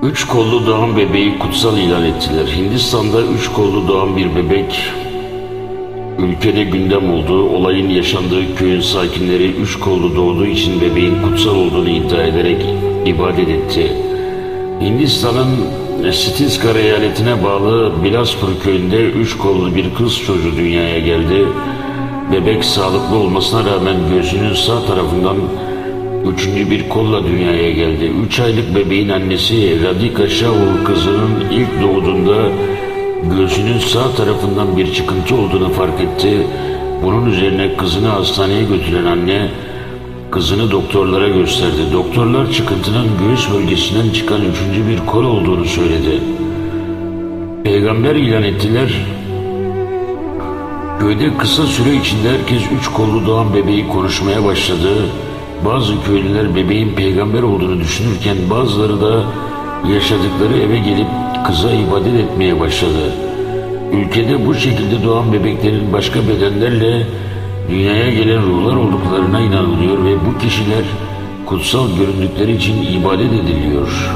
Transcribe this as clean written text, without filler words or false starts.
Üç kollu doğan bebeği kutsal ilan ettiler. Hindistan'da üç kollu doğan bir bebek ülkede gündem oldu. Olayın yaşandığı köyün sakinleri üç kollu doğduğu için bebeğin kutsal olduğunu iddia ederek ibadet etti. Hindistan'ın Chhattisgarh eyaletine bağlı Bilaspur köyünde üç kollu bir kız çocuğu dünyaya geldi. Bebek sağlıklı olmasına rağmen göğsünün sağ tarafından üçüncü bir kolla dünyaya geldi. 3 aylık bebeğin annesi Radhika Shahu kızının ilk doğduğunda göğsünün sağ tarafından bir çıkıntı olduğunu fark etti. Bunun üzerine kızını hastaneye götüren anne kızını doktorlara gösterdi. Doktorlar çıkıntının göğüs bölgesinden çıkan üçüncü bir kol olduğunu söyledi. Peygamber ilan ettiler. Köyde kısa süre içinde herkes üç kollu doğan bebeği konuşmaya başladı. Bazı köylüler bebeğin peygamber olduğunu düşünürken bazıları da yaşadıkları eve gelip kıza ibadet etmeye başladı. Ülkede bu şekilde doğan bebeklerin başka bedenlerle dünyaya gelen ruhlar olduklarına inanılıyor ve bu kişiler kutsal göründükleri için ibadet ediliyor.